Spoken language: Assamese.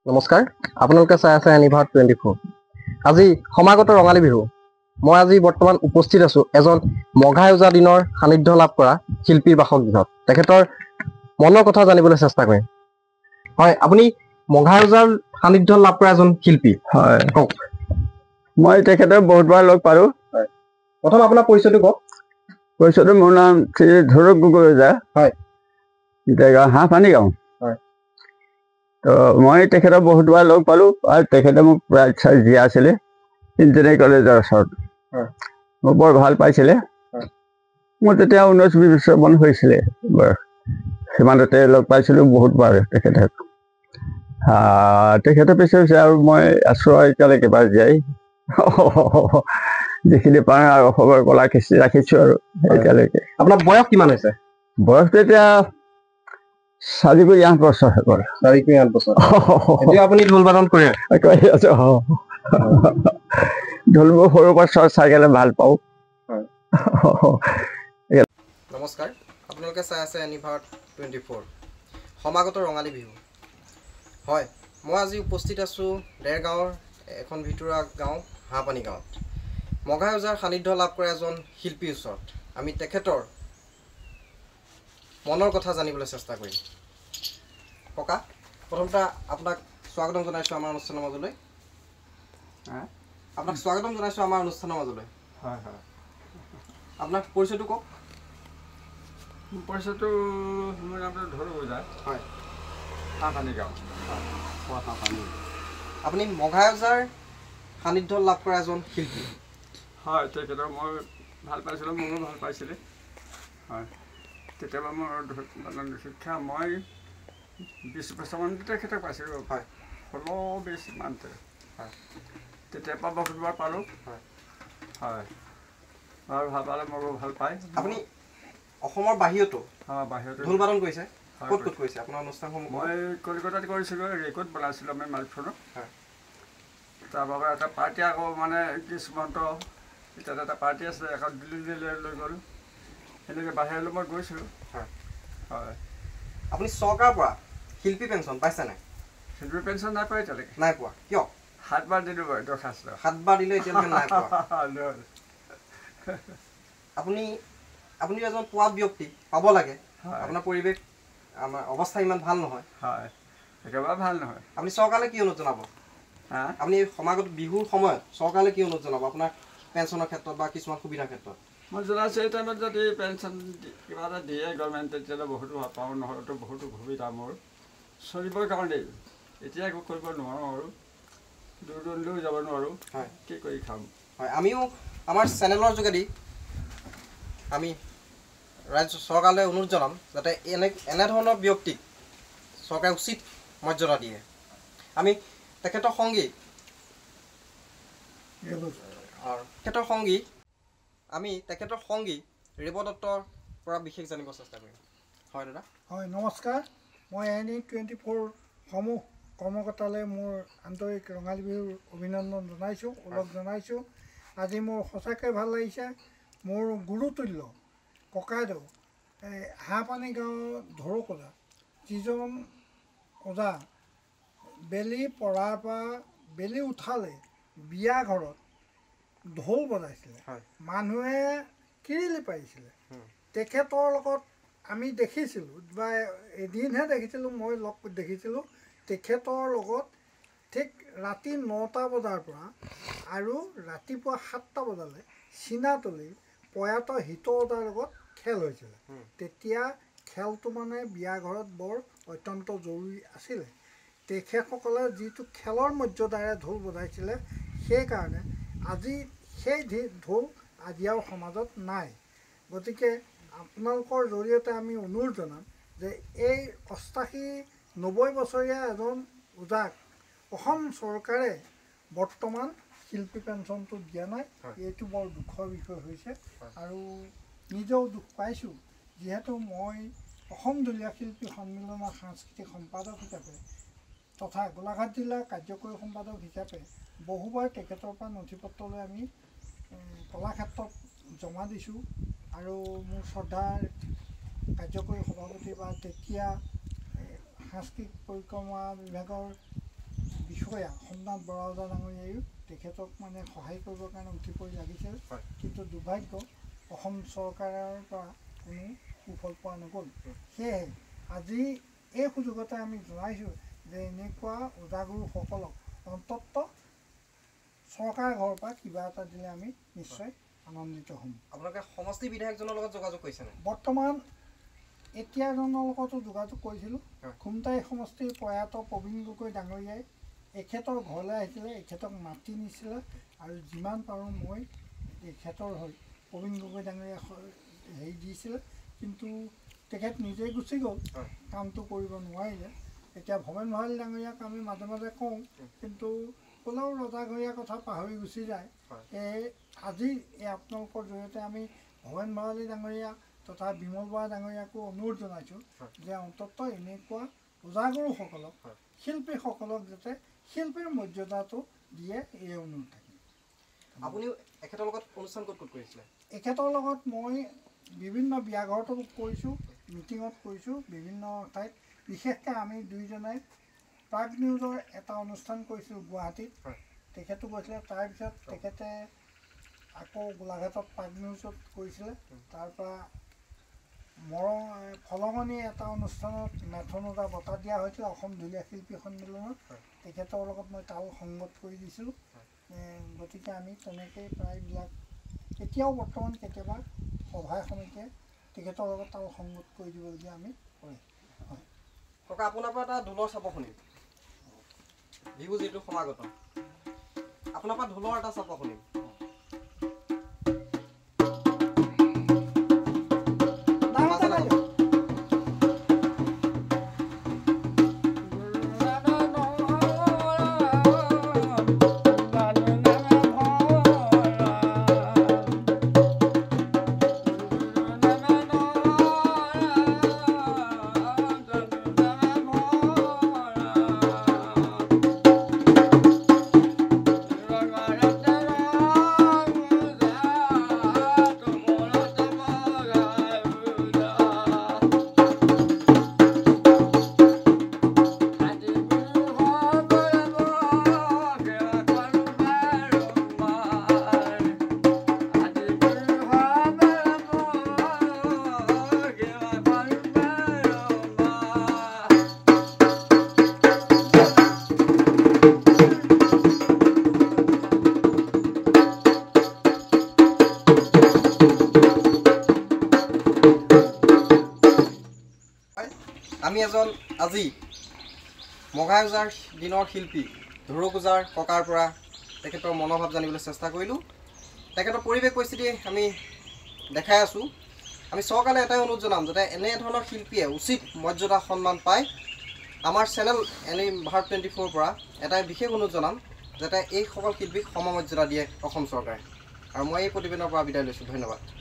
নমস্কাৰ আপোনালোকে চাই আছে এনিভাৰ 24 আজি সমাগত ৰঙালী বিহু মই আজি বৰ্তমান উপস্থিত আছো এজন মঘাই ওজা দিনৰ সান্নিধ্য লাভ কৰা শিল্পীৰ বাসগৃহত তেখেতৰ মনৰ কথা জানিবলৈ চেষ্টা কৰিম হয় আপুনি মঘাই ওজাৰ সান্নিধ্য লাভ কৰা এজন শিল্পী হয় কওক মই তেখেতক বহুতবাৰ লগ পালোঁ। প্ৰথম আপোনাৰ পৰিচয়টো কওক পৰিচয়টো মোৰ নাম শ্ৰী ধৰক গগৈ ওজা হয় জেগা হাঁহপানী গাঁও হয় তো মই তেখেতক বহুতবাৰ লগ পালোঁ আৰু তেখেতে মোক প্ৰায় জীয়া আছিলে ইঞ্জিনিয়াৰিং কলেজৰ ওচৰত হয় মোক বৰ ভাল পাইছিলে হয় মোৰ তেতিয়া 19-20 বছৰমান হৈছিলে বয়স সিমানতে লগ পাইছিলোঁ বহুতবাৰ তেখেতক তেখেতে পিছে আৰু মই আছোঁ আৰু এতিয়ালৈকে বাৰু জীয়াই যিখিনি পাৰোঁ আৰু খবৰ কলা খিচি ৰাখিছোঁ আৰু এতিয়ালৈকে। আপোনাৰ বয়স কিমান হৈছে বয়সটো এতিয়া 4-8 বছৰ হৈ গ'ল। 4-8 বছৰ এতিয়া আপুনি ঢোল বাদন কৰে কৰি আছোঁ ঢোলবোৰ সৰুৰ পৰা চাই গ'লে ভাল পাওঁ। নমস্কাৰ আপোনালোকে চাই আছে এনিভাৰ 24 সমাগত ৰঙালী বিহু হয় মই আজি উপস্থিত আছোঁ দেৰগাঁৱৰ এখন ভিতৰুৱা গাঁও হাঁহপানী গাঁৱত মঘাই ওজাৰ সান্নিধ্য লাভ কৰা এজন শিল্পীৰ ওচৰত আমি তেখেতৰ মনৰ কথা জানিবলৈ চেষ্টা কৰিম ককা প্ৰথমতে আপোনাক স্বাগতম জনাইছোঁ আমাৰ অনুষ্ঠানৰ মাজলৈ হয় হয় আপোনাক পৰিচয়টো কওক পৰিচয়টো মোৰ নামটো ধৰক ওজা হয় হাঁহপানী গাঁও আপুনি মঘাই ওজাৰ সান্নিধ্য লাভ কৰা এজন শিল্পী হয় তেখেতক মই ভাল পাইছিলোঁ মোৰো ভাল পাইছিলে হয় কেতিয়াবা মোৰ শিক্ষা মই 20 বছৰমান তেখেতক পাইছিলোঁ হয় 16-20 মানতে হয় তেতিয়াৰ পৰা বহুতবাৰ পালোঁ হয় হয় আৰু ভাল পালে মোৰো ভাল পায় আপুনি অসমৰ বাহিৰতো হয় বাহিৰতে ঢোল বাদন কৰিছে হয়, ক'ত ক'ত কৰিছে আপোনাৰ অনুষ্ঠানসমূহ মই কলিকতাত কৰিছিলোঁ ৰেকৰ্ড বনাইছিলোঁ আমি মাইলখনত হয় তাৰপৰা এটা পাৰ্টি আকৌ মানে গ্ৰীষ্মন্ত এতিয়া এটা পাৰ্টি আছে এখন দিল্লীলৈ লৈ গ'ল সেনেকৈ বাহিৰলৈ মই গৈছিলোঁ হয় হয় আপুনি চৰকাৰৰ পৰা শিল্পী পেঞ্চন পাইছে নাই শিল্পী পেঞ্চন নাই পোৱা এতিয়ালৈকে নাই পোৱা কিয় 7 বাৰ দিলোঁ বাৰু দৰখাস্ত 7 বাৰ দিলে এতিয়ালৈকে নাই পোৱা আপুনি আপুনি এজন পোৱা ব্যক্তি পাব লাগে হয় আপোনাৰ পৰিৱেশ আমাৰ অৱস্থা ইমান ভাল নহয় হয় একেবাৰে ভাল নহয় আপুনি চৰকাৰলৈ কি অনুৰোধ জনাব আপুনি সমাগত বিহুৰ সময়ত চৰকাৰলৈ কি অনুৰোধ জনাব আপোনাৰ পেঞ্চনৰ ক্ষেত্ৰত বা কিছুমান সুবিধাৰ ক্ষেত্ৰত মই জনাইছোঁ এই টাইমত যদি পেঞ্চন কিবা এটা দিয়ে গভৰ্ণমেণ্টে তেতিয়াহ'লে বহুতো পাওঁ নহ'লেতো বহুতো সুবিধা মোৰ চলিবৰ কাৰণেই এতিয়া একো কৰিব নোৱাৰোঁ আৰু দূৰ দূৰণিলৈও যাব নোৱাৰোঁ হয় কি কৰি খাম হয় আমিও আমাৰ চেনেলৰ যোগেদি আমি ৰাজ্য চৰকাৰলৈ অনুৰোধ জনাম যাতে এনেধৰণৰ ব্যক্তিক চৰকাৰে উচিত মৰ্যাদা দিয়ে আমি তেখেতৰ সংগী ৰেৱ দত্তৰ পৰা বিশেষ জানিব চেষ্টা কৰিম হয় দাদা হয় নমস্কাৰ মই NE24 সমূহ কৰ্মকৰ্তালৈ মোৰ আন্তৰিক ৰঙালী বিহুৰ অভিনন্দন জনাইছোঁ ওলগ জনাইছোঁ আজি মোৰ সঁচাকৈ ভাল লাগিছে মোৰ গুৰুতুল্য ককাইদেউ হাঁহপানী গাঁৱৰ ধৰক ওজা যিজন ওজা বেলি পৰাৰ পৰা বেলি উঠালে বিয়া ঘৰত ঢোল বজাইছিলে মানুহে কিৰিলি পাৰিছিলে তেখেতৰ লগত আমি দেখিছিলোঁ বা এদিনহে দেখিছিলোঁ মই লগ দেখিছিলোঁ তেখেতৰ লগত ঠিক ৰাতি 9টা বজাৰ পৰা আৰু ৰাতিপুৱা 7টা বজালৈ চীনাতলি প্ৰয়াত হিত ওজাৰ লগত খেল হৈছিলে তেতিয়া খেলটো মানে বিয়া ঘৰত বৰ অত্যন্ত জৰুৰী আছিলে তেখেতসকলে যিটো খেলৰ মৰ্যাদাৰে ঢোল বজাইছিলে সেইকাৰণে আজি সেই ঢোল আজি আৰু সমাজত নাই গতিকে আপোনালোকৰ জৰিয়তে আমি অনুৰোধ জনাম যে এই 88-90 বছৰীয়া এজন ওজাক অসম চৰকাৰে বৰ্তমান শিল্পী পেঞ্চনটো দিয়া নাই এইটো বৰ দুখৰ বিষয় হৈছে আৰু নিজেও দুখ পাইছোঁ যিহেতু মই অসম দলীয় শিল্পী সন্মিলনৰ সাংস্কৃতিক সম্পাদক হিচাপে তথা গোলাঘাট জিলাৰ কাৰ্যকৰী সম্পাদক হিচাপে বহুবাৰ তেখেতৰ পৰা নথি পত্ৰ লৈ আমি কলাক্ষেত্ৰত জমা দিছোঁ আৰু মোৰ শ্ৰদ্ধাৰ কাৰ্যকৰী সভাপতি বা তেতিয়া সাংস্কৃতিক পৰিক্ৰমা বিভাগৰ বিষয়া সোমনাথ বৰা ওজা ডাঙৰীয়াইও তেখেতক মানে সহায় কৰিবৰ কাৰণে উঠি পৰি লাগিছিল, কিন্তু দুৰ্ভাগ্য অসম চৰকাৰৰ পৰা কোনো সুফল পোৱা নগ'ল। সেয়েহে আজি এই সুযোগতে আমি জনাইছোঁ যে এনেকুৱা ওজাগুৰুসকলক অন্ততঃ চৰকাৰৰ ঘৰৰ পৰা কিবা এটা দিলে আমি নিশ্চয় আনন্দিত হ'ম। আপোনালোকে সমষ্টি বিধায়কজনৰ লগত যোগাযোগ কৰিছেনে? বৰ্তমান এতিয়াজনৰ লগতো যোগাযোগ কৰিছিলোঁ। খুমটাই সমষ্টিৰ প্ৰয়াত প্ৰবীণ গগৈ ডাঙৰীয়াই এখেতৰ ঘৰলৈ আহিছিলে, এখেতক মাতি নিছিলে, আৰু যিমান পাৰোঁ মই এখেতৰ হৈ প্ৰবীণ গগৈ ডাঙৰীয়া হেৰি দিছিলে, কিন্তু তেখেত নিজেই গুচি গ'ল, কামটো কৰিব নোৱাৰিলে। এতিয়া ভৱেন ভৰালী ডাঙৰীয়াক আমি মাজে মাজে কওঁ, কিন্তু ক'লেও ৰজাঘৰীয়া কথা পাহৰি গুচি যায়। আজি এই আপোনালোকৰ জৰিয়তে আমি ভৱেন ভৰালী ডাঙৰীয়া তথা বিমল বৰা ডাঙৰীয়াকো অনুৰোধ জনাইছোঁ যে অন্ততঃ এনেকুৱা ওজাগুৰুসকলক, শিল্পীসকলক যাতে শিল্পীৰ মৰ্যাদাটো দিয়ে, এই অনুৰোধ থাকিল। আপুনিও এখেতৰ লগত অনুষ্ঠান ক'ত ক'ত কৰিছিলে? এখেতৰ লগত মই বিভিন্ন বিয়াঘৰতো কৰিছোঁ, মিটিঙত কৰিছোঁ, বিভিন্ন ঠাইত। বিশেষকৈ আমি দুয়োজনাই প্ৰাগ নিউজৰ এটা অনুষ্ঠান কৰিছিলোঁ গুৱাহাটীত, তেখেতো গৈছিলে। তাৰপিছত তেখেতে আকৌ গোলাঘাটত প্ৰাগ নিউজত কৰিছিলে। তাৰপৰা ফলঙনি এটা অনুষ্ঠানত মেথন ওজা বঁটা দিয়া হৈছিলে অসম ঢুলীয়া শিল্পী সন্মিলনত, তেখেতৰ লগত মই তাল সংগত কৰি দিছিলোঁ। গতিকে আমি তেনেকৈয়ে প্ৰায়বিলাক এতিয়াও বৰ্তমান কেতিয়াবা সভাই সমিতিয়ে তেখেতৰ লগত তাল সংগত কৰি দিবলগীয়া আমি কৰে। হয় ককা, আপোনাৰ পৰা এটা ঢোলৰ চাপ শুনিম। বিহু যিটো সমাগত, আপোনাৰ পৰা ঢোলৰ এটা চাপ শুনিম। আমি এজন আজি মঘাই ওজাৰ দিনৰ শিল্পী ধুৰক ওজাৰ ককাৰ পৰা তেখেতৰ মনোভাৱ জানিবলৈ চেষ্টা কৰিলোঁ। তেখেতৰ পৰিৱেশ পৰিস্থিতি আমি দেখাই আছোঁ। আমি চৰকাৰলৈ এটাই অনুৰোধ জনাম যাতে এনেধৰণৰ শিল্পীয়ে উচিত মৰ্যাদা সন্মান পায়। আমাৰ চেনেল ভাৰত 24 পৰা এটাই বিশেষ অনুৰোধ জনাম যাতে এইসকল শিল্পীক সমমৰ্যাদা দিয়ে অসম চৰকাৰে। আৰু মই এই প্ৰতিবেদনৰ পৰা বিদায় লৈছোঁ। ধন্যবাদ।